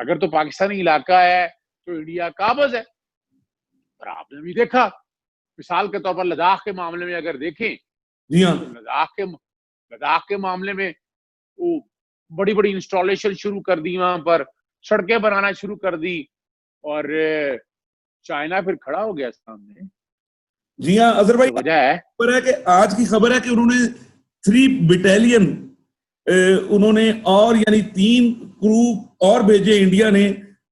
اگر تو پاکستانی علاقہ ہے تو انڈیا قابض ہے. اور آپ نے بھی دیکھا مثال کے طور پر لداخ کے معاملے میں اگر دیکھیں جی ہاں تو لداخ کے معاملے میں وہ بڑی بڑی انسٹالیشن شروع کر دی, وہاں پر سڑکیں بنانا شروع کر دی, اور چائنا پھر کھڑا ہو گیا سامنے. جی ہاں اظہر بھائی, وجہ ہے خبر ہے کہ آج کی خبر ہے کہ انہوں نے 3 بٹالین انہوں نے اور یعنی 3 کرو اور بھیجے انڈیا نے,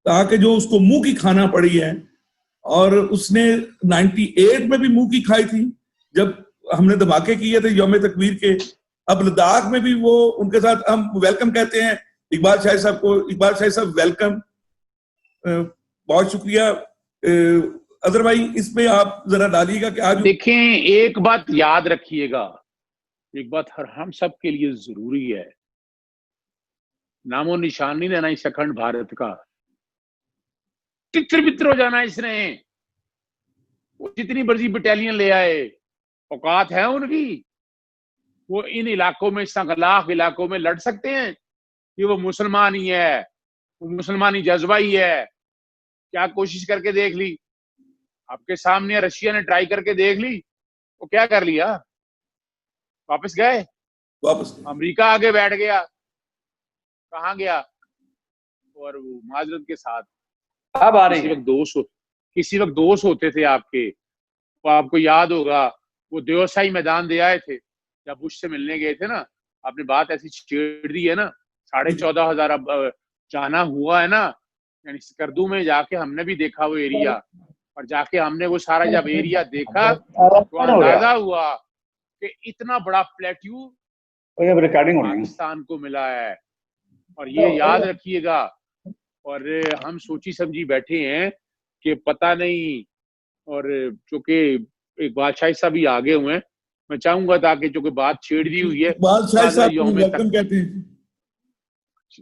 تاکہ جو اس کو منہ کی کھانا پڑی ہے, اور اس نے 98 میں بھی منہ کی کھائی تھی جب ہم نے دھماکے کیے تھے یوم تکبیر کے. اب لداخ میں بھی وہ ان کے ساتھ ہم ویلکم کہتے ہیں اقبال شاہی صاحب کو. اقبال شاہی صاحب ویلکم, بہت شکریہ. اظہر بھائی اس پہ آپ ذرا ڈالیے گا کہ آج دیکھیں ایک بات یاد رکھیے گا, ایک بات ہم سب کے لیے ضروری ہے, نام و نشان نہیں لینا اس اکھنڈ بھارت کا. تتر بتر ہو جانا اس نے, وہ جتنی مرضی بٹالین لے آئے, اوقات ہے ان کی, وہ ان علاقوں میں سنگلاخ علاقوں میں لڑ سکتے ہیں کہ وہ مسلمان ہی ہے, وہ مسلمانی جذبہ ہی ہے. کیا کوشش کر کے دیکھ لی آپ کے سامنے, رشیا نے ٹرائی کر کے دیکھ لی, وہ کیا کر لیا, واپس گئے, واپس امریکہ آگے بیٹھ گیا, کہاں گیا, اور وہ معذرت کے ساتھ اب آ رہی ہے. کسی وقت دوست ہوتے تھے آپ کے, وہ آپ کو یاد ہوگا, وہ دیوسائی میدان دے آئے تھے جب بش سے ملنے گئے تھے نا, آپ نے بات ایسی چھیڑ دی ہے نا, 14,500 اب جانا ہوا ہے نا, یعنی سکردو میں جا کے ہم نے بھی دیکھا وہ ایریا, اور جا کے ہم نے وہ سارا جب ایریا دیکھا تو اندازہ ہوا کہ اتنا بڑا پلیٹیو پاکستان کو ملا ہے. اور یہ یاد رکھیے گا, اور ہم سوچی سمجھی بیٹھے ہیں کہ پتہ نہیں, اور چونکہ ایک بادشاہ صاحب ہی آگے ہوئے ہیں, میں چاہوں گا تاکہ چونکہ بات چھیڑ دی ہوئی ہے, اقبال شاہی صاحب کو ویلکم کہتے ہیں,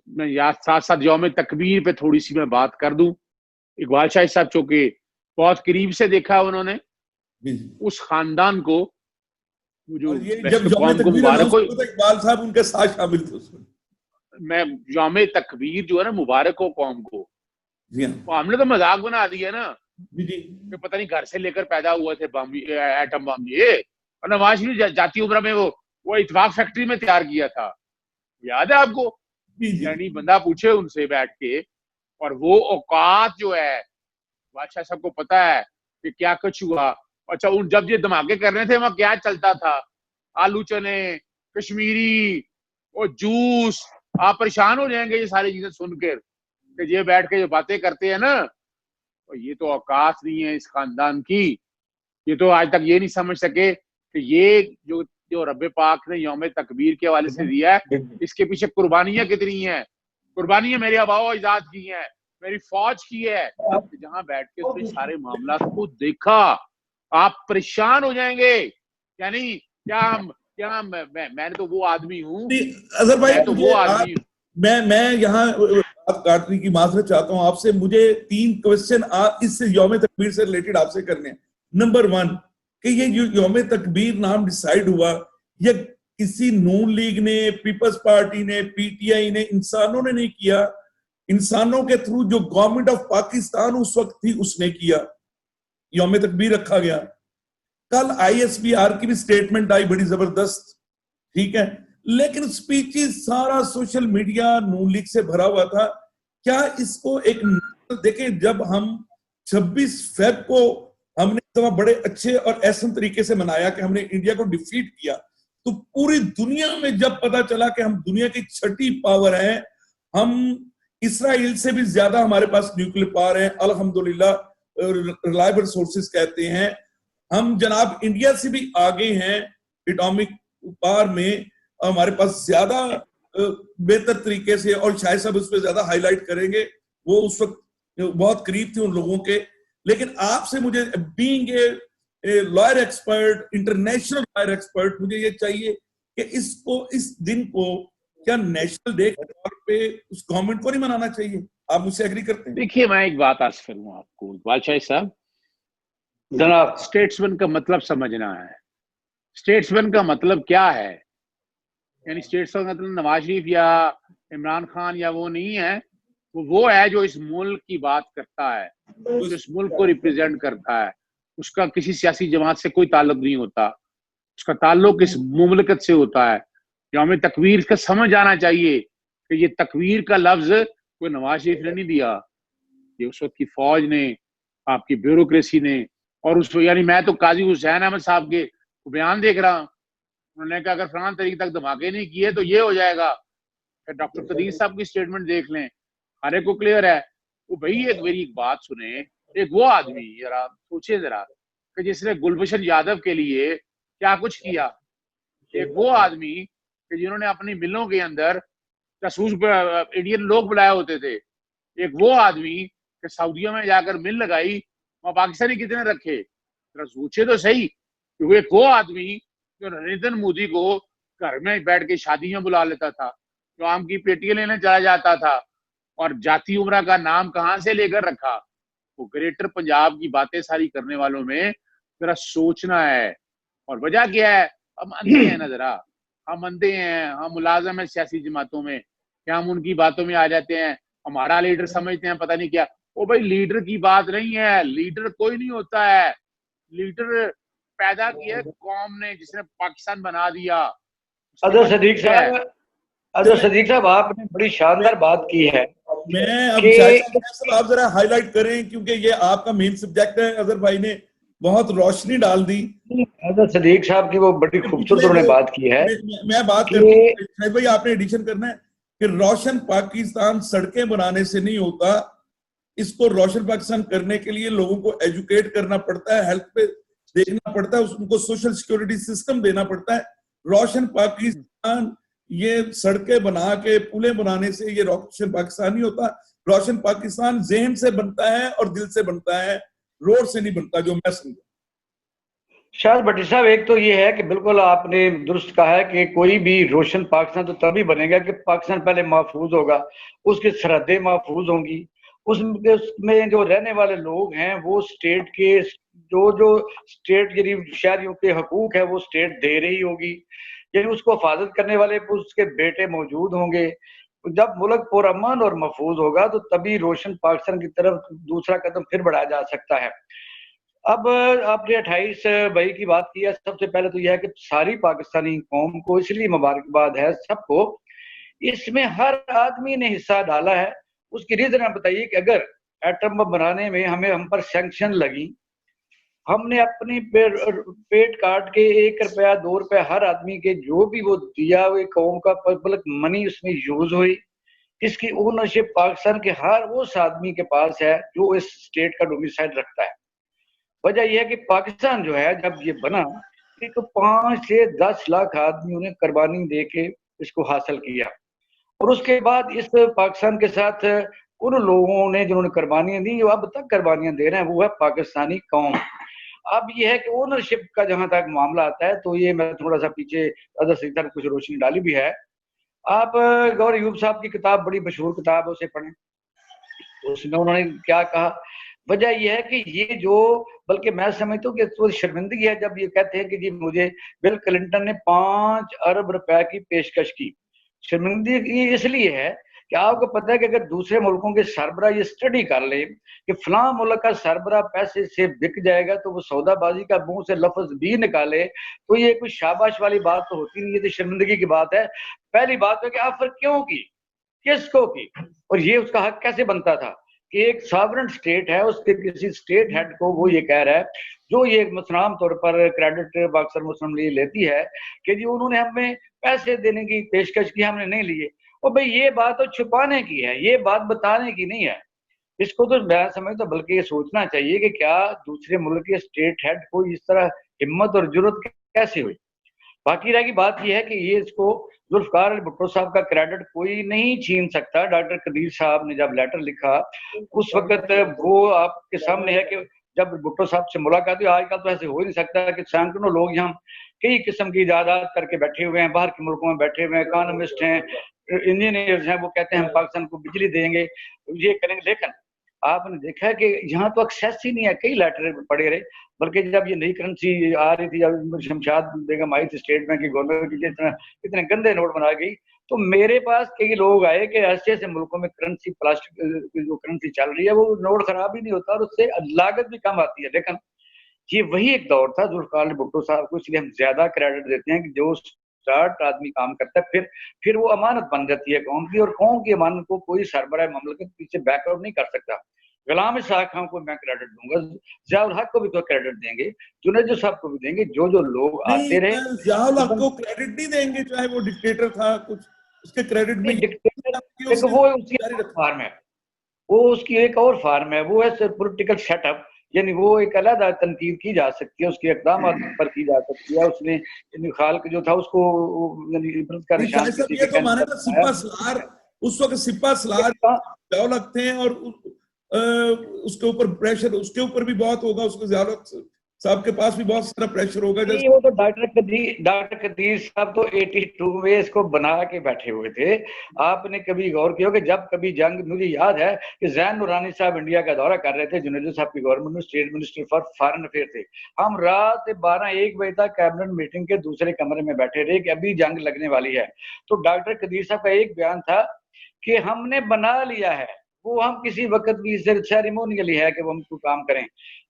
میں ساتھ ساتھ یوم تکبیر پہ تھوڑی سی میں بات کر دوں. اقبال شاہی صاحب چونکہ بہت قریب سے دیکھا انہوں نے اس خاندان کو, جو اور یہ بیسٹ جب یوم قوم کو تکبیر مبارک اناؤنس ہو. ہوا تھا اقبال صاحب ان کے ساتھ شامل تھے اس میں. میں یوم تکبیر جو ہے نا مبارک ہو قوم کو, جی ہاں, ہم نے تو مذاق بنا دیا نا جی جی کہ پتہ نہیں گھر سے لے کر پیدا ہوئے تھے ایٹم بم, یہ اور نواز شریف جاتی عمرہ میں وہ اتفاق فیکٹری میں تیار کیا تھا, یاد ہے آپ کو؟ جی جی یعنی بندہ پوچھے ان سے بیٹھ کے, اور وہ اوقات جو ہے بادشاہ صاحب کو پتا ہے کہ کیا کچھ ہوا. اچھا ان جب یہ دھماکے کرنے تھے وہاں کیا چلتا تھا, آلو چنے, کشمیری, وہ جوس, آپ پریشان ہو جائیں گے یہ ساری چیزیں سن کر کہ یہ بیٹھ کے جو باتیں کرتے ہیں نا, یہ تو اوقات نہیں ہے اس خاندان کی. یہ تو آج تک یہ نہیں سمجھ سکے کہ یہ جو رب پاک نے یوم تکبیر کے حوالے سے دیا ہے, اس کے پیچھے قربانیاں کتنی ہیں. قربانیاں میرے آباء و اجداد کی ہیں, میری فوج کی ہے, کہ جہاں بیٹھ کے اس نے سارے معاملات کو دیکھا, آپ پریشان ہو جائیں گے. یعنی کیا میں نے تو وہ آدمی ہوں, اظہر بھائی میں تو وہ آدمی ہوں. میں یہاں بات کاٹنے کی معذرت چاہتا ہوں آپ سے. مجھے 3 کوسچن اس سے یوم تکبیر سے ریلیٹڈ آپ سے کرنے ہیں. نمبر 1 کہ یہ یوم تکبیر نام ڈیسائیڈ ہوا, یہ کسی نون لیگ نے, پیپلز پارٹی نے, پی ٹی آئی نے, انسانوں نے نہیں کیا. انسانوں کے تھرو جو گورنمنٹ آف پاکستان اس وقت تھی اس نے کیا, یوم تکبیر رکھا گیا. کل آئی ایس پی آر کی بھی سٹیٹمنٹ آئی بڑی زبردست, ٹھیک ہے, لیکن سپیچز سارا سوشل میڈیا نون لیگ سے بھرا ہوا تھا. کیا اس کو ایک دیکھیں, جب ہم 26 فیب کو ہم نے بڑے اچھے اور احسن طریقے سے منایا کہ ہم نے انڈیا کو ڈیفیٹ کیا, تو پوری دنیا میں جب پتا چلا کہ ہم دنیا کی 6ٹھی پاور ہیں, ہم اسرائیل سے بھی زیادہ ہمارے پاس نیوکلیر پاور ہیں, الحمدللہ ریلائبل سورسز کہتے ہیں, ہم جناب انڈیا سے بھی آگے ہیں ایٹامک پاور میں, ہمارے پاس زیادہ بہتر طریقے سے, اور شاید صاحب اس پہ زیادہ ہائی لائٹ کریں گے, وہ اس وقت بہت قریب تھے ان لوگوں کے. لیکن آپ سے مجھے being a lawyer expert, international lawyer expert, مجھے یہ چاہیے کہ اس دن کو کیا نیشنل ڈے کے طور پہ اس گورنمنٹ کو نہیں منانا چاہیے؟ آپ مجھ سے ایگری کرتے ہیں؟ دیکھیے میں ایک بات عرض کروں آپ کو بادشاہ صاحب, جناب اسٹیٹسمین کا مطلب سمجھنا ہے. اسٹیٹسمین کا مطلب کیا ہے, یعنی اسٹیٹسمین کا مطلب نواز شریف یا عمران خان یا وہ نہیں ہے, وہ ہے جو اس ملک کی بات کرتا ہے, جو اس ملک کو ریپرزینٹ کرتا ہے. اس کا کسی سیاسی جماعت سے کوئی تعلق نہیں ہوتا, اس کا تعلق اس مملکت سے ہوتا ہے. جو ہمیں تکویر کا سمجھ آنا چاہیے کہ یہ تکویر کا لفظ کوئی نواز شریف نے نہیں دیا, یہ اس وقت کی فوج نے, آپ کی بیوروکریسی نے. اور اس یعنی میں تو قاضی حسین احمد صاحب کے بیان دیکھ رہا ہوں, انہوں نے کہا اگر فلاں تاریخ تک دھماکے نہیں کیے تو یہ ہو جائے گا. پھر ڈاکٹر قدیر صاحب کی اسٹیٹمنٹ دیکھ لیں, ہر ایک کو کلیئر ہے. وہ بھائی ایک میری ایک بات سنیں, ایک وہ آدمی ذرا سوچے ذرا کہ جس نے گلبشن یادو کے لیے کیا کچھ کیا, ایک وہ آدمی کہ جنہوں نے اپنی ملوں کے اندر جاسوس انڈین لوگ بلائے ہوتے تھے, ایک وہ آدمی کہ سعودیہ میں جا کر مل لگائی, وہاں پاکستانی کتنے رکھے, ذرا سوچے تو صحیح. ایک وہ آدمی جو نریندر مودی کو گھر میں بیٹھ کے شادیاں بلا لیتا تھا, جو آم کی پیٹیاں لینے چلا جاتا تھا, اور جاتی عمرہ کا نام کہاں سے لے کر رکھا. وہ گریٹر پنجاب کی باتیں ساری کرنے والوں میں ذرا سوچنا ہے. اور وجہ کیا ہے, ہم اندھے ہیں نا ذرا, ہم اندھے ہیں, ہم ملازم ہیں سیاسی جماعتوں میں کہ ہم ان کی باتوں میں آ جاتے ہیں, ہمارا لیڈر سمجھتے ہیں پتہ نہیں کیا. وہ بھائی لیڈر کی بات نہیں ہے, لیڈر کوئی نہیں ہوتا ہے. لیڈر پیدا کیا قوم نے جس نے پاکستان بنا دیا. اظہر صدیق صاحب آپ نے بڑی شاندار بات کی ہے. میں اب کہ آپ ذرا ہائی لائٹ کریں کیونکہ یہ آپ کا مین سبجیکٹ ہے. اظہر بھائی نے بہت روشنی ڈال دی. اظہر صدیق صاحب کی وہ بڑی خوبصورت انہوں نے بات کی ہے. میں بات کرتا ہوں شاہد بھائی, آپ نے ایڈیشن کرنا ہے کہ روشن پاکستان سڑکیں بنانے سے نہیں ہوتا. اس کو روشن پاکستان کرنے کے لیے لوگوں کو ایجوکیٹ کرنا پڑتا ہے, ہیلتھ پہ دیکھنا پڑتا ہے, ان کو سوشل سیکورٹی سسٹم دینا پڑتا ہے. روشن پاکستان یہ سڑکیں بنا کے پلیں بنانے سے یہ روشن پاکستان نہیں ہوتا. روشن پاکستان ذہن سے بنتا ہے اور دل سے بنتا ہے, روڈ سے نہیں بنتا, جو میں سمجھا. شاہد بھٹی صاحب, ایک تو یہ ہے کہ بالکل آپ نے درست کہا ہے کہ کوئی بھی روشن پاکستان تو تبھی بنے گا کہ پاکستان پہلے محفوظ ہوگا, اس کی سرحدیں محفوظ ہوں گی, اس میں جو رہنے والے لوگ ہیں وہ اسٹیٹ کے جو اسٹیٹ یعنی شہریوں کے حقوق ہے وہ اسٹیٹ دے رہی ہوگی, یعنی اس کو حفاظت کرنے والے اس کے بیٹے موجود ہوں گے. جب ملک پرامن اور محفوظ ہوگا تو تبھی روشن پاکستان کی طرف دوسرا قدم پھر بڑھایا جا سکتا ہے. اب آپ نے 28 مئی کی بات کی ہے. سب سے پہلے تو یہ ہے کہ ساری پاکستانی قوم کو اس لیے مبارکباد ہے سب کو, اس میں ہر آدمی نے حصہ ڈالا ہے. اس کی ریزن آپ بتائیے کہ اگر ایٹم بم بنانے میں ہم پر سینکشن لگی, ہم نے اپنی پیٹ کاٹ کے 1 روپیہ 2 روپیہ ہر آدمی کے جو بھی وہ دیا ہوئے قوم کا پبلک منی اس میں یوز ہوئی, اس کی اونرشپ پاکستان کے ہر اس آدمی کے پاس ہے جو اس اسٹیٹ کا ڈومیسائل رکھتا ہے. وجہ یہ ہے کہ پاکستان جو ہے جب یہ بنا تو 5 سے 10 لاکھ آدمیوں نے قربانی دے کے اس کو حاصل کیا, اور اس کے بعد اس پاکستان کے ساتھ ان لوگوں نے جنہوں نے قربانیاں دی, جو اب تک قربانیاں دے رہے ہیں, وہ ہے پاکستانی قوم. اب یہ ہے کہ اونرشپ کا جہاں تک معاملہ آتا ہے تو یہ میں تھوڑا سا پیچھے اظہر کچھ روشنی ڈالی بھی ہے. آپ گور ایوب صاحب کی کتاب بڑی مشہور کتاب ہے, اسے پڑھیں. اس میں انہوں نے کیا کہا, وجہ یہ ہے کہ یہ جو بلکہ میں سمجھتا ہوں کہ تو شرمندگی ہے جب یہ کہتے ہیں کہ جی مجھے بل کلنٹن نے 5 ارب روپے کی پیشکش کی. شرمندگی اس لیے ہے کہ آپ کو پتہ ہے کہ اگر دوسرے ملکوں کے سربراہ یہ اسٹڈی کر لے کہ فلاں ملک کا سربراہ پیسے سے بک جائے گا تو وہ سودا بازی کا منہ سے لفظ بھی نکالے تو یہ کوئی شاباش والی بات تو ہوتی نہیں, یہ تو شرمندگی کی بات ہے. پہلی بات ہے کہ آفر کیوں کی, کس کو کی, اور یہ اس کا حق کیسے بنتا تھا کہ ایک ساورن سٹیٹ ہے, اس کے کسی سٹیٹ ہیڈ کو وہ یہ کہہ رہا ہے, جو یہ مثلا عام طور پر کریڈٹ اکثر مسلم لیگ لیتی ہے کہ جی انہوں نے ہمیں پیسے دینے کی پیشکش کی, ہم نے نہیں لیے. اور بھئی یہ بات تو چھپانے کی ہے, یہ بات بتانے کی نہیں ہے. اس کو تو میں سمجھتا بلکہ یہ سوچنا چاہیے کہ کیا دوسرے ملک کے سٹیٹ ہیڈ کو اس طرح ہمت اور جرت کیسے ہوئی. باقی رہ کی بات یہ ہے کہ یہ اس کو ذوالفقار علی بھٹو صاحب کا کریڈٹ کوئی نہیں چھین سکتا. ڈاکٹر قدیر صاحب نے جب لیٹر لکھا اس وقت وہ آپ کے سامنے ہے کہ جب بھٹو صاحب سے ملاقات ہوئی, آج کل تو ایسے ہو ہی نہیں سکتا کہ سینکڑوں لوگ یہاں کئی قسم کی ایجادات کر کے بیٹھے ہوئے ہیں, باہر کے ملکوں میں بیٹھے ہوئے ہیں, اکانومسٹ ہیں, انجینئرز ہیں, وہ کہتے ہیں ہم پاکستان کو بجلی دیں گے, یہ کریں گے. لیکن آپ نے دیکھا ہے کہ یہاں تو ایکسیس ہی نہیں ہے, کئی لیٹر پڑے رہے. بلکہ جب یہ نئی کرنسی آ رہی تھی, جب شمشاد بیگم آئی تھی اسٹیٹ بینک کی گورنر کی, اتنے گندے نوٹ بنا گئی, تو میرے پاس کئی لوگ آئے کہ ایسے ایسے ملکوں میں کرنسی, پلاسٹک جو کرنسی چل رہی ہے وہ نوٹ خراب ہی نہیں ہوتا اور اس سے لاگت بھی کم آتی ہے. لیکن یہ وہی ایک دور تھا ذوالفقار علی بھٹو صاحب کو, اس لیے ہم زیادہ کریڈٹ دیتے ہیں کہ جو اسٹارٹ آدمی کام کرتا ہے پھر وہ امانت بن جاتی ہے قوم کی, اور قوم کی امانت کو کوئی سربراہ مملکت پیچھے بیک آؤٹ نہیں کر سکتا. غلام اسحاق خان کو میں کریڈٹ دوں گا, ضیاء الحق کو بھی تو کریڈٹ دیں گے, جنید صاحب کو بھی دیں گے, جو لوگ آتے رہے. ضیاء الحق کو کریڈٹ نہیں دیں گے, چاہے وہ ڈکٹیٹر تھا, کچھ اس کے کریڈٹ میں وہ اس کی فارم ہے, وہ اس کی ایک اور فارم ہے, وہ ہے پولیٹیکل سیٹ اپ, یعنی وہ ایک علیحدہ تنقید کی جا سکتی ہے, اس کے اقدامات پر کی جا سکتی ہے. اس نے یعنی خالق جو تھا اس کو یعنی عبرت کا نشان کسی کے سپہ سالار, اس وقت سپہ سالار ضیاء الحق تھے, اور اس کے اوپر پریشر اس کے اوپر بھی بہت ہوگا, اس کو ضیاء الحق صاحب کے پاس بھی بہت سارا پریشر ہوگا. وہ تو ڈاکٹر قدیر صاحب تو 82 میں اس کو بنا کے بیٹھے ہوئے تھے. آپ نے کبھی غور کیا کہ جب کبھی جنگ, مجھے یاد ہے کہ زین نورانی صاحب انڈیا کا دورہ کر رہے تھے, جنید صاحب کی گورنمنٹ میں state minister for foreign affair تھے, ہم رات 12-1 بجے تک کیبنٹ میٹنگ کے دوسرے کمرے میں بیٹھے رہے کہ ابھی جنگ لگنے والی ہے. تو ڈاکٹر قدیر صاحب کا ایک بیان تھا کہ ہم نے بنا لیا ہے, وہ ہم کسی وقت بھی سیریمونیلی ہے کہ وہ ہم کو کام کریں.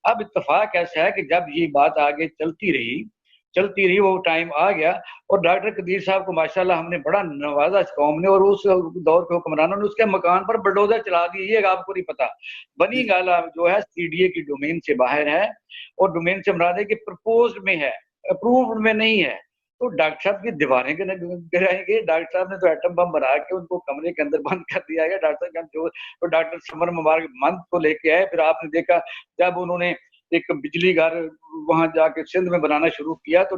اب اتفاق ایسا ہے کہ جب یہ بات آگے چلتی رہی وہ ٹائم آ گیا, اور ڈاکٹر قدیر صاحب کو ماشاءاللہ ہم نے بڑا نوازا اس قوم نے, اور اس دور کے حکمرانوں نے اس کے مکان پر بلڈوزر چلا دی. یہ آپ کو نہیں پتا, بنی گالا جو ہے CDA کی ڈومین سے باہر ہے, اور ڈومین سے مراد ہے کہ پرپوزڈ میں ہے, اپرووڈ میں نہیں ہے. تو ڈاکٹر صاحب کی دیواریں گرائیں گے. ڈاکٹر صاحب نے تو ایٹم بم بنا کے ان کو کمرے کے اندر بند کر دیا گیا. ڈاکٹر صاحب جو ڈاکٹر سمر مبارک مند کو لے کے آئے, پھر آپ نے دیکھا جب انہوں نے ایک بجلی گھر وہاں جا کے سندھ میں بنانا شروع کیا, تو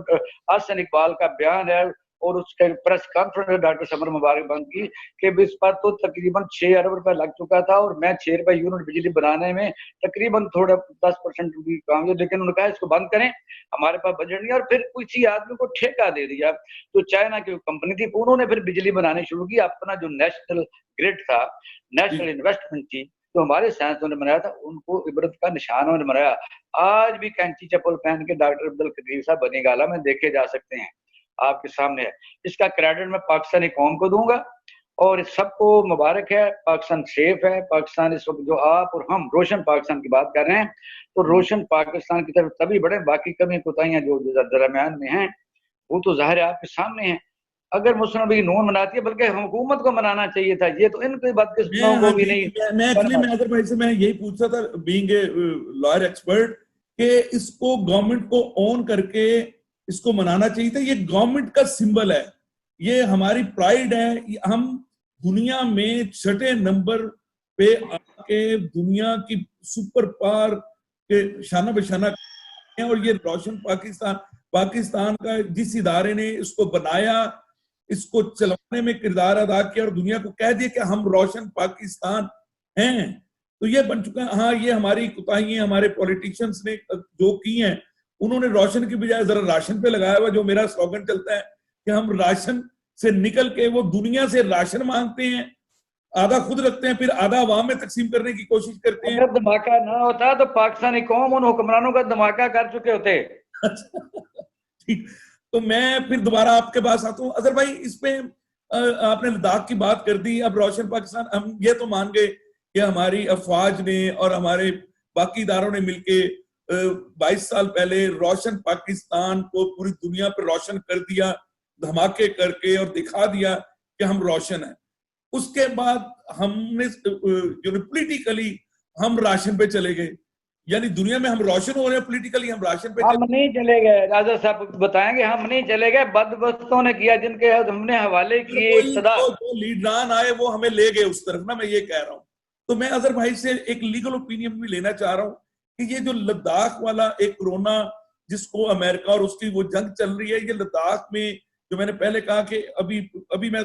احسن اقبال کا بیان ہے اور اس کے پریس کانفرنس ڈاکٹر سمر مبارک بند کی کہ اس پر تو تقریباً 6 ارب روپے لگ چکا تھا, اور میں 6 روپے یونٹ بجلی بنانے میں تقریباً تھوڑا 10% بھی کام ہے, لیکن انہوں نے کہا اس کو بند کریں, ہمارے پاس بجٹ نہیں. اور پھر کسی آدمی کو ٹھیکہ دے دیا, تو چائنا کی کمپنی تھی, انہوں نے پھر بجلی بنانی شروع کی. اپنا جو نیشنل گریڈ تھا, نیشنل انویسٹمنٹ تھی, جو ہمارے سائنسدانوں نے بنایا تھا, ان کو عبرت کا نشان انہوں نے بنایا. آج بھی کینچی چپل پہن کے ڈاکٹر عبدالقدیر صاحب بنی گالا میں دیکھے جا سکتے ہیں, آپ کے سامنے ہے. اس کا کریڈٹ میں پاکستانی قوم کو دوں گا, اور اس سب کو مبارک ہے. پاکستان سیف ہے. پاکستان اس وقت جو آپ اور ہم روشن پاکستان کی بات کر رہے ہیں, تو روشن پاکستان کی طرف تبھی بڑھیں. باقی کمی کوتاہیاں جو درمیان میں ہیں وہ تو ظاہر ہے آپ کے سامنے ہیں. اگر مسلم لیگ نون مناتی ہے, بلکہ حکومت کو منانا چاہیے تھا, یہ تو ان کی بدقسمتوں کو بھی نہیں. میں یہی پوچھ رہا تھا, بینگ اے لائر ایکسپرٹ, کہ اس کو گورنمنٹ کو اون کر کے اس کو منانا چاہیے تھا. یہ گورنمنٹ کا سمبل ہے, یہ ہماری پرائیڈ ہے. ہم دنیا میں 6 نمبر پہ آ کے دنیا کی سپر پاور کے شانہ بشانہ, اور یہ روشن پاکستان کا جس ادارے نے اس کو بنایا, اس کو چلانے میں کردار ادا کیا, اور دنیا کو کہہ دیا کہ ہم روشن پاکستان ہیں, تو یہ بن چکا ہے. ہاں, یہ ہماری کوتاہیاں ہمارے پولیٹیشنز نے جو کی ہیں, انہوں نے روشن کی بجائے ذرا راشن پہ لگایا ہوا. جو میرا سلوگن چلتا ہے کہ ہم راشن سے نکل کے وہ دنیا سے راشن مانگتے ہیں, آدھا خود رکھتے ہیں, پھر آدھا عوام میں تقسیم کرنے کی کوشش کرتے ہیں. اگر دھماکہ نہ ہوتا تو پاکستانی قوم ان حکمرانوں کا دھماکہ کر چکے ہوتے. تو میں پھر دوبارہ آپ کے پاس آتا ہوں. اظہر بھائی, اس پہ آپ نے لداخ کی بات کر دی. اب روشن پاکستان, ہم یہ تو مان گئے کہ ہماری افواج نے اور ہمارے باقی اداروں نے مل کے 22 سال پہلے روشن پاکستان کو پوری دنیا پہ روشن کر دیا, دھماکے کر کے, اور دکھا دیا کہ ہم روشن ہیں. اس کے بعد ہم نے پولیٹیکلی ہم راشن پہ چلے گئے, یعنی دنیا میں ہم روشن ہو رہے ہیں, پولیٹیکلی ہم راشن پہ. ہم نہیں چلے گئے, راجہ صاحب بتائیں گے, ہم نہیں چلے گئے, بدبختوں نے کیا, جن کے ہم نے حوالے کیے. جو لیڈران آئے وہ ہمیں لے گئے اس طرف نا, میں یہ کہہ رہا ہوں. تو میں اظہر بھائی سے ایک لیگل اوپینین بھی لینا چاہ رہا ہوں کہ یہ جو لداخ والا ایک کورونا جس کو امریکہ اور اس کی وہ جنگ چل رہی ہے, یہ لداخ میں جو میں نے پہلے کہا کہ ابھی میں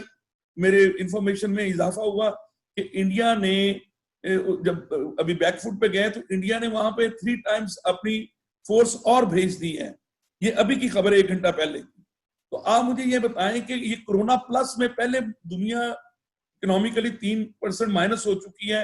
میرے انفارمیشن میں اضافہ ہوا کہ انڈیا نے جب ابھی بیک فوٹ پہ گئے تو انڈیا نے وہاں پہ 3 ٹائمز اپنی فورس اور بھیج دی ہے. یہ ابھی کی خبر ہے 1 گھنٹہ پہلے کی. تو آپ مجھے یہ بتائیں کہ یہ کرونا پلس میں پہلے دنیا اکنامیکلی 3% مائنس ہو چکی ہے,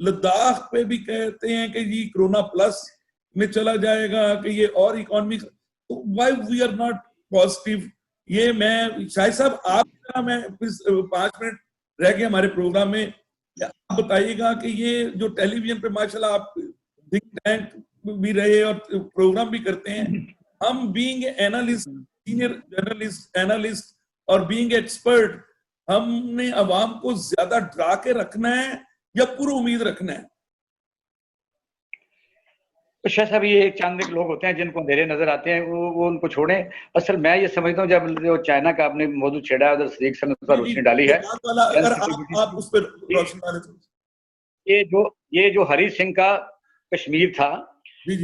لداخ پہ بھی کہتے ہیں کہ یہ کرونا پلس میں چلا جائے گا کہ یہ اور economy, why we are not positive. یہ میں شاہد صاحب آپ میں 5 منٹ رہ گئے ہمارے پروگرام میں, آپ بتائیے گا کہ یہ جو ٹیلی ویژن پہ ماشاءاللہ آپ تھنک ٹینک بھی رہے اور پروگرام بھی کرتے ہیں, ہم being analyst, senior journalist, analyst اور بینگ ایکسپرٹ, ہم نے عوام کو زیادہ ڈرا کے رکھنا ہے یا پورا امید رکھنا ہے؟ شاہ صاحب یہ چند لوگ ہوتے ہیں جن کو اندھیرے نظر آتے ہیں, وہ ان کو چھوڑیں. اصل میں یہ سمجھتا ہوں جب جو چائنا کا آپ نے موضوع چھیڑا ہے, ادھر صدیق صاحب نے اس پر روشنی ڈالی ہے, یہ جو ہری سنگھ کا کشمیر تھا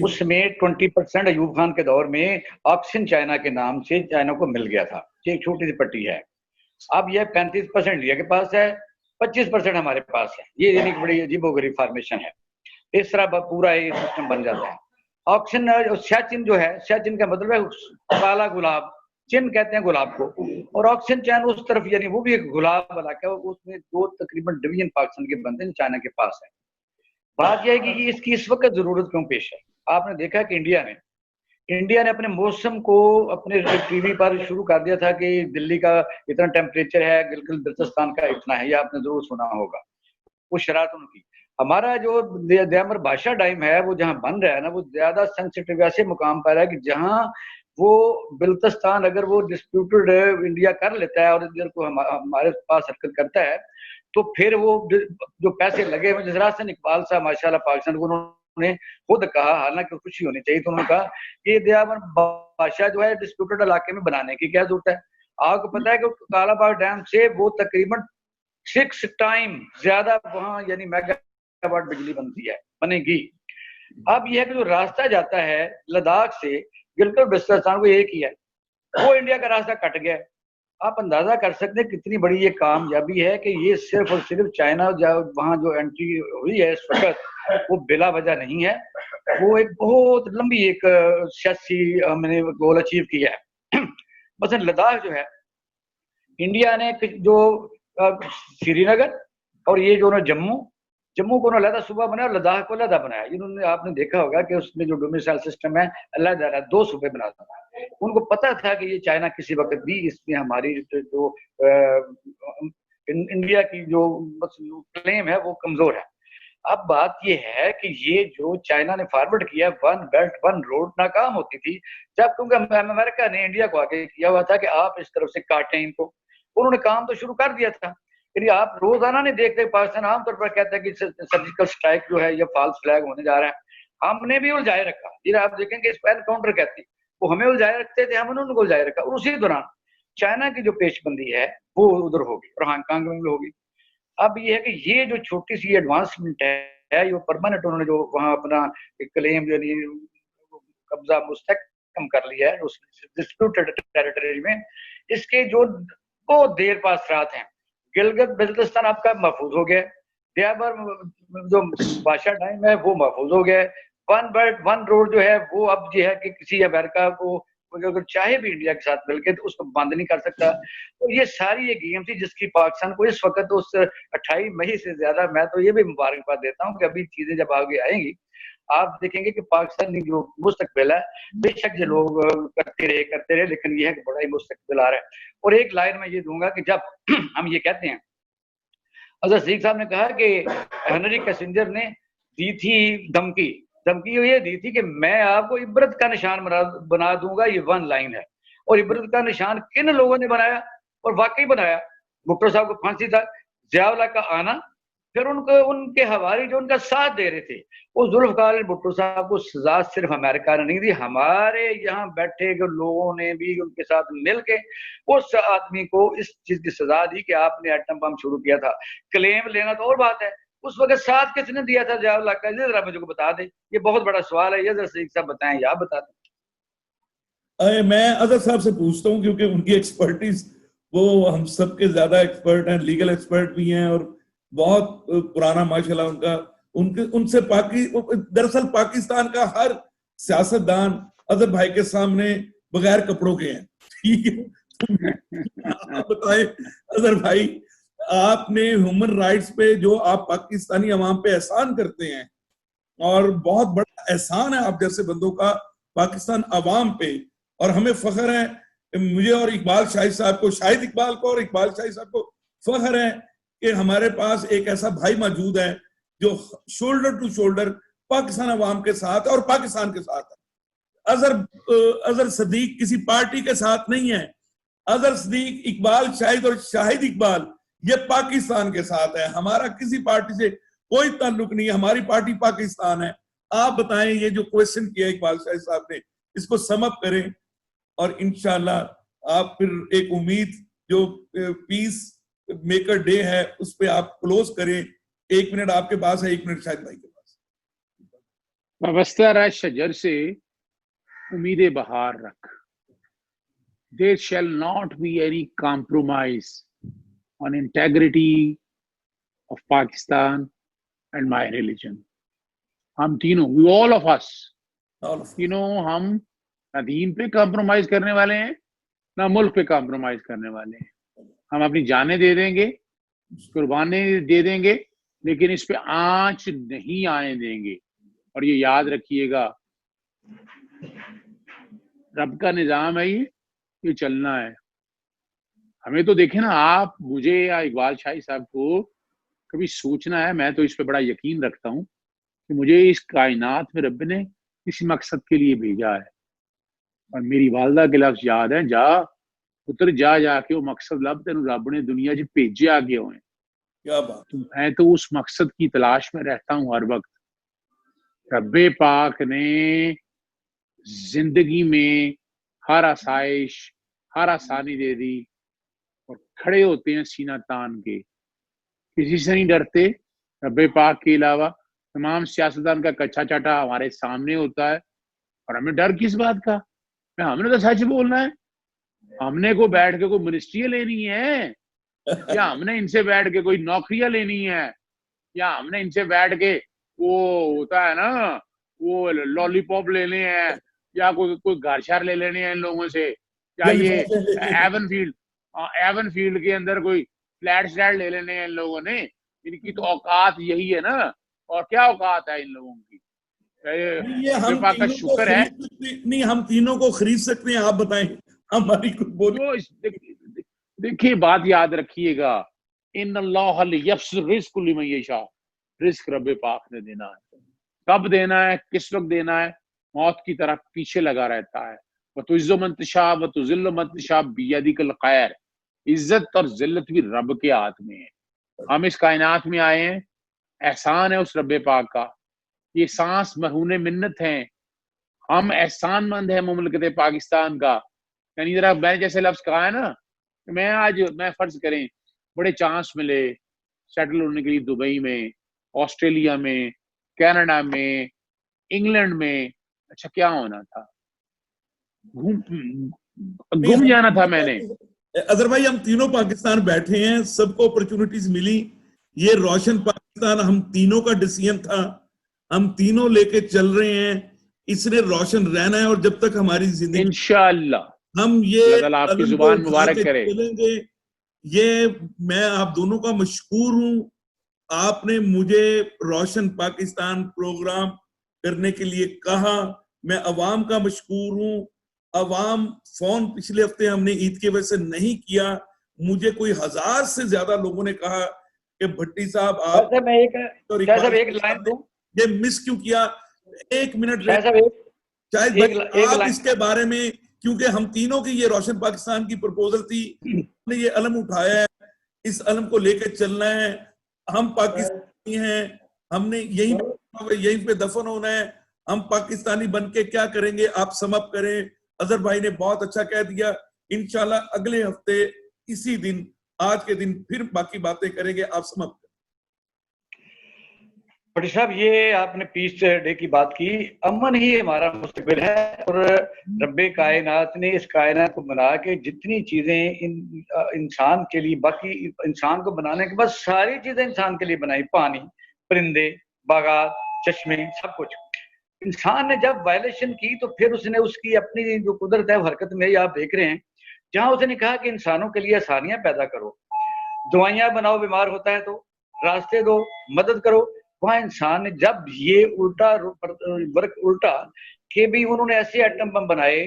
اس میں 20% ایوب خان کے دور میں آکسیجن چائنا کے نام سے چائنا کو مل گیا تھا. یہ ایک چھوٹی سی پٹی ہے. اب یہ 35% انڈیا کے پاس ہے, 25% ہمارے پاس ہے. یہ ایک بڑی عجیب و غریب فارمیشن ہے. اس طرح پورا یہ سسٹم بن جاتا ہے. آکسیجن سیاچن جو ہے, سیاچن کا مطلب ہے کالا گلاب, چن کہتے ہیں گلاب کو, اور آکسیجن چین اس طرف, یعنی وہ بھی ایک گلاب علاقہ ہے, اس میں 2 تقریباً ڈویژن پاکستان کے بندے چائنا کے پاس ہے. بات یہ ہے کہ اس کی اس وقت ضرورت کیوں پیش ہے. آپ نے دیکھا کہ انڈیا نے اپنے موسم کو اپنے ٹی وی پر شروع کر دیا تھا کہ دلی کا اتنا ٹیمپریچر ہے, گلگت بلتستان کا اتنا ہے, یہ آپ نے ضرور سنا ہوگا. وہ شرائط ان کی. ہمارا جو دیامر بھاشا ڈائم ہے وہ جہاں بن رہا ہے نا, وہ زیادہ سینسٹیو ایسے مقام پر ہے کہ جہاں وہ بلتستان اگر وہ ڈسپیوٹڈ انڈیا کر لیتا ہے اور ادھر کو ہمارے پاس حرکت کرتا ہے, تو پھر وہ جو پیسے لگے ہوئے, جس حسن اقبال صاحب ماشاءاللہ پاکستان کو انہوں نے خود کہا, حالانکہ خوشی ہونی چاہیے, تو انہوں نے کہا کہ دیامر بھاشا جو ہے ڈسپیوٹڈ علاقے میں بنانے کی کیا ضرورت ہے. آپ کو پتا ہے کہ کالا باغ ڈیم سے وہ تقریباً 6 ٹائم زیادہ وہاں یعنی میگا واٹ بجلی بنتی ہے, بنے گی. اب یہ ہے کہ جو راستہ جاتا ہے لداخ سے گلگت بلتستان کو ایک ہی ہے, وہ انڈیا کا راستہ کٹ گیا. آپ اندازہ کر سکتے ہیں کتنی بڑی یہ کامیابی ہے کہ یہ صرف اور صرف چائنا وہاں جو انٹری ہوئی ہے اس وقت وہ بلا وجہ نہیں ہے. وہ ایک بہت لمبی ایک سیاسی میں نے گول اچیو کیا ہے. مثلا لداخ جو ہے, انڈیا نے جو سری نگر اور یہ جو جموں کو علیحدہ صوبہ بنایا اور لداخ کو علیحدہ بنایا. انہوں نے, آپ نے دیکھا ہوگا کہ اس میں جو ڈومیسائل سسٹم ہے علیحدہ 2 صوبے بناتا تھا. ان کو پتا تھا کہ یہ چائنا کسی وقت بھی اس میں ہماری جو انڈیا کی جو کلیم ہے وہ کمزور ہے. اب بات یہ ہے کہ یہ جو چائنا نے فارورڈ کیا 1 بیلٹ 1 روڈ ناکام ہوتی تھی جب, کیونکہ امریکہ نے انڈیا کو آگے کیا ہوا تھا کہ آپ اس طرف سے کاٹیں ان کو. انہوں نے کام تو شروع کر دیا تھا, یعنی آپ روزانہ نہیں دیکھتے. پاکستان عام طور پر کہتا ہے کہ سرجیکل اسٹرائک جو ہے یہ فالس فلیگ ہونے جا رہا ہے. ہم نے بھی الجھائے رکھا, یہ آپ دیکھیں کہ اس پہ انکاؤنٹر کہتے ہیں, وہ ہمیں الجھائے رکھتے تھے, ہم نے ان کو الجھائے رکھا. اور اسی دوران چائنا کی جو پیش بندی ہے وہ ادھر ہوگی اور ہانگ کانگ میں بھی ہوگی. اب یہ ہے کہ یہ جو چھوٹی سی ایڈوانسمنٹ ہے یہ پرماننٹ انہوں نے جو وہاں اپنا کلیم یعنی قبضہ مستحکم کر لیا ہے ڈسپیوٹڈ ٹیریٹری میں, اس کے جو بہت دیر پاس اثرات ہیں. گلگت بلتستان آپ کا محفوظ ہو گیا, دیامر جو بھاشا ڈائم ہے وہ محفوظ ہو گیا. 1 بیلٹ 1 روڈ جو ہے وہ اب یہ ہے کہ کسی امریکہ کو اگر چاہے بھی انڈیا کے ساتھ مل کے تو اس کو بند نہیں کر سکتا. تو یہ ساری یہ گیم تھی جس کی پاکستان کو اس وقت اس 28 مئی سے زیادہ, میں تو یہ بھی مبارکباد دیتا ہوں کہ ابھی چیزیں جب آگے آئیں گی آپ دیکھیں گے کہ پاکستانی جو مستقبل ہے, بے شک یہ لوگ کرتے رہے, لیکن یہ ہے کہ بڑا ہی مستقبل آ رہا ہے. اور ایک لائن میں یہ دوں گا کہ جب ہم یہ کہتے ہیں, حضرت صدیق صاحب نے کہا کہ ہنری کیسنجر نے دی تھی دھمکی یہ دی تھی کہ میں آپ کو عبرت کا نشان بنا دوں گا. یہ 1 لائن ہے, اور عبرت کا نشان کن لوگوں نے بنایا, اور واقعی بنایا. بھٹو صاحب کو پھانسی تک, ضیاء اللہ کا آنا, پھر ان کے حوالی جو ان کا ساتھ دے رہے تھے, وہ ذوالفقار بھٹو صاحب کو سزا صرف امریکہ نے نہیں دی, ہمارے یہاں بیٹھے جو لوگوں نے بھی ان کے ساتھ مل کے اس آدمی کو اس چیز کی سزا دی کہ آپ نے ایٹم بم شروع کیا تھا. کلیم لینا تو اور بات ہے, اس وقت ساتھ کس نے دیا تھا ضیاء اللہ کا, یہ ذرا مجھے کو بتا دیں. یہ بہت بڑا سوال ہے, یہ ذرا صدیق صاحب بتائیں یا بتا دیں. میں اظہر صاحب سے پوچھتا ہوں کیونکہ ان کی ایکسپرٹیز وہ ہم سب کے زیادہ ایکسپرٹ ہیں, لیگل ایکسپرٹ بھی ہیں, اور بہت پرانا ماشاءاللہ ان کا ان سے دراصل پاکستان کا ہر سیاستدان اظہر بھائی کے سامنے بغیر کپڑوں کے ہیں. ٹھیک ہے, بتائیں اظہر بھائی آپ نے ہیومن رائٹس پہ جو آپ پاکستانی عوام پہ احسان کرتے ہیں، اور بہت بڑا احسان ہے آپ جیسے بندوں کا پاکستان عوام پہ، اور ہمیں فخر ہے، مجھے اور اقبال شاہد صاحب کو، شاہد اقبال کو اور اقبال شاہد صاحب کو فخر ہے کہ ہمارے پاس ایک ایسا بھائی موجود ہے جو شولڈر ٹو شولڈر پاکستان عوام کے ساتھ اور پاکستان کے ساتھ ہے۔ اظہر صدیق کسی پارٹی کے ساتھ نہیں ہے، اظہر صدیق، اقبال شاہد اور شاہد اقبال یہ پاکستان کے ساتھ ہے، ہمارا کسی پارٹی سے کوئی تعلق نہیں ہے، ہماری پارٹی پاکستان ہے۔ آپ بتائیں، یہ جو کویسچن کیا اقبال شاہد صاحب نے، اس کو سم اپ کریں، اور انشاءاللہ آپ پھر ایک امید جو پیس میکر ڈے ہے اس پہ آپ کلوز کریں۔ 1 منٹ آپ کے پاس ہے، 1 منٹ شاہد بھائی کے پاس۔ وابستہ رہ شجر سے امید بہار رکھ، there shall not be any compromise on integrity of Pakistan and my religion. ہم تینوں، we all of us تینوں، ہم نہ دین پہ کمپرومائز کرنے والے ہیں نہ ملک پہ کمپرومائز کرنے والے ہیں۔ ہم اپنی جانیں دے دیں گے، قربانی دے دیں گے، لیکن اس پہ آنچ نہیں آنے دیں گے۔ اور یہ یاد رکھیے گا، رب کا نظام ہے، یہ چلنا ہے۔ ہمیں تو دیکھیں نا، آپ مجھے یا اقبال شاہی صاحب کو کبھی سوچنا ہے، میں تو اس پہ بڑا یقین رکھتا ہوں کہ مجھے اس کائنات میں رب نے کسی مقصد کے لیے بھیجا ہے، اور میری والدہ کے لفظ یاد ہیں، جا پتر جا جا کے وہ مقصد لب تینوں رب نے دنیا چ بھیجے آگے ہوئے۔ کیا بات! میں تو اس مقصد کی تلاش میں رہتا ہوں ہر وقت۔ رب پاک نے زندگی میں ہر آسائش، ہر آسانی دے دی، اور کھڑے ہوتے ہیں سینہ تان کے، کسی سے نہیں ڈرتے۔ رب پاک کے علاوہ تمام سیاستدان کا کچھا چاٹا ہمارے سامنے ہوتا ہے، اور ہمیں ڈر کس بات کا؟ ہم نے تو سچ بولنا ہے۔ ہم نے کو بیٹھ کے کوئی منسٹریاں لینی ہے، یا ہم نے ان سے بیٹھ کے کوئی نوکریاں لینی ہے، یا ہم نے ان سے بیٹھ کے وہ ہوتا ہے نا وہ لالی پاپ لینے ہیں، یا کوئی گھر شہر لے لینے ہیں ان لوگوں سے، یا یہ ایون فیلڈ کے اندر کوئی فلیٹ سلیٹ لے لینے ہیں ان لوگوں نے۔ ان کی تو اوقات یہی ہے نا، اور کیا اوقات ہے ان لوگوں کی؟ یہ ہم پاک کا شکر ہے۔ نہیں، ہم تینوں کو خرید سکتے ہیں، آپ بتائیں ہماری کچھ بولے۔ دیکھیے، بات یاد رکھیے گا، ان اللہ یبسط الرزق لمن یشاء، رزق رب پاک نے دینا ہے، کب دینا ہے، کس وقت دینا ہے، موت کی طرح پیچھے لگا رہتا ہے۔ وتعز من تشاء وتذل من تشاء بیدک الخیر، عزت اور ذلت بھی رب کے ہاتھ میں ہے۔ ہم اس کائنات میں آئے ہیں، احسان ہے اس رب پاک کا، یہ سانس مرہون منت ہیں، ہم احسان مند ہیں مملکت پاکستان کا۔ یعنی ذرا میں نے جیسے لفظ کہا ہے نا، میں فرض کریں بڑے چانس ملے سیٹل ہونے کے لیے دبئی میں، آسٹریلیا میں، کینیڈا میں، انگلینڈ میں، اچھا کیا ہونا تھا؟ گم جانا تھا میں نے۔ اظہر بھائی، ہم تینوں پاکستان بیٹھے ہیں، سب کو اپرچونٹیز ملی، یہ روشن پاکستان ہم تینوں کا ڈیسیژن تھا، ہم تینوں لے کے چل رہے ہیں، اس نے روشن رہنا ہے، اور جب تک ہماری زندگی انشاءاللہ ہم یہ آپ کی زبان مبارک کرے۔ چلیں گے۔ یہ میں آپ دونوں کا مشکور ہوں، آپ نے مجھے روشن پاکستان پروگرام کرنے کے لیے کہا، میں عوام کا مشکور ہوں۔ عوام فون پچھلے ہفتے ہم نے عید کی وجہ سے نہیں کیا، مجھے کوئی 1000 سے زیادہ لوگوں نے کہا کہ بھٹی صاحب آپ ایک لائن دوں، یہ مس کیوں کیا؟ 1 منٹ شاید آپ اس کے بارے میں، کیونکہ ہم تینوں کی یہ روشن پاکستان کی پرپوزل تھی، ہم نے یہ علم اٹھایا ہے، اس علم کو لے کے چلنا ہے، ہم پاکستانی ہیں، ہم نے یہیں پہ دفن ہونا ہے، ہم پاکستانی بن کے کیا کریں گے؟ آپ سم اپ کریں۔ اظہر بھائی نے بہت اچھا کہہ دیا، انشاءاللہ اگلے ہفتے اسی دن، آج کے دن پھر باقی باتیں کریں گے، آپ سم اپ کریں۔ بھٹی صاحب، یہ آپ نے پیس ڈے کی بات کی، امن ہی ہمارا مستقبل ہے، اور رب کائنات نے اس کائنات کو بنا کے جتنی چیزیں انسان کے لیے، باقی انسان کو بنانے کے بعد ساری چیزیں انسان کے لیے بنائی، پانی، پرندے، باغات، چشمے، سب کچھ۔ انسان نے جب وائلیشن کی تو پھر اس نے اس کی اپنی جو قدرت ہے حرکت میں آپ دیکھ رہے ہیں، جہاں اس نے کہا کہ انسانوں کے لیے آسانیاں پیدا کرو، دوائیاں بناؤ, بیمار ہوتا ہے تو راستے دو, مدد کرو. وہاں انسان نے جب یہ الٹا کہ بھی انہوں نے ایسے ایٹم بم بنائے,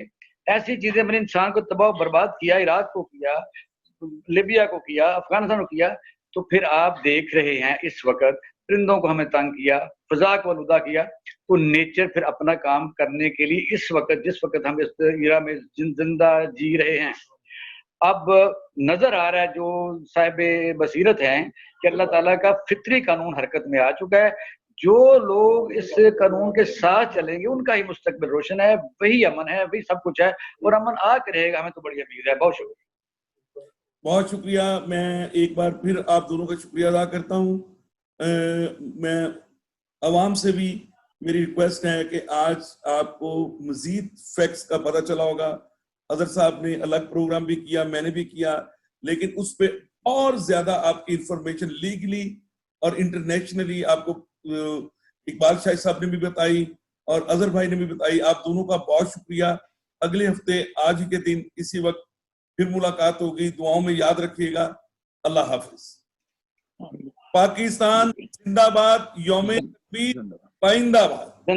ایسی چیزیں بنی, انسان کو تباہ و برباد کیا, عراق کو کیا, لیبیا کو کیا, افغانستان کو کیا, تو پھر آپ دیکھ رہے ہیں اس وقت پرندوں کو ہمیں تنگ کیا, فضا کو آلودہ کیا. تو نیچر پھر اپنا کام کرنے کے لیے اس وقت, جس وقت ہم اس ایرا میں زندہ جی رہے ہیں, اب نظر آ رہا ہے جو صاحب بصیرت ہیں کہ اللہ تعالیٰ کا فطری قانون حرکت میں آ چکا ہے. جو لوگ اس قانون کے ساتھ چلیں گے ان کا ہی مستقبل روشن ہے, وہی امن ہے, وہی سب کچھ ہے, اور امن آ کے رہے گا. ہمیں تو بڑی امید ہے. بہت شکریہ. بہت شکریہ. میں ایک بار پھر آپ دونوں کا شکریہ ادا کرتا ہوں. میں عوام سے بھی میری ریکویسٹ ہے کہ آج آپ کو مزید فیکٹس کا پتہ چلا ہوگا. اظہر صاحب نے الگ پروگرام بھی کیا, میں نے بھی کیا, لیکن اس پہ اور زیادہ آپ کی انفارمیشن لیگلی اور انٹرنیشنلی آپ کو اقبال شاہی صاحب نے بھی بتائی اور اظہر بھائی نے بھی بتائی. آپ دونوں کا بہت شکریہ. اگلے ہفتے آج ہی کے دن اسی وقت پھر ملاقات ہوگی. دعاؤں میں یاد رکھیے گا. اللہ حافظ. پاکستان زندہ باد. یوم تکبیر پائندہ باد.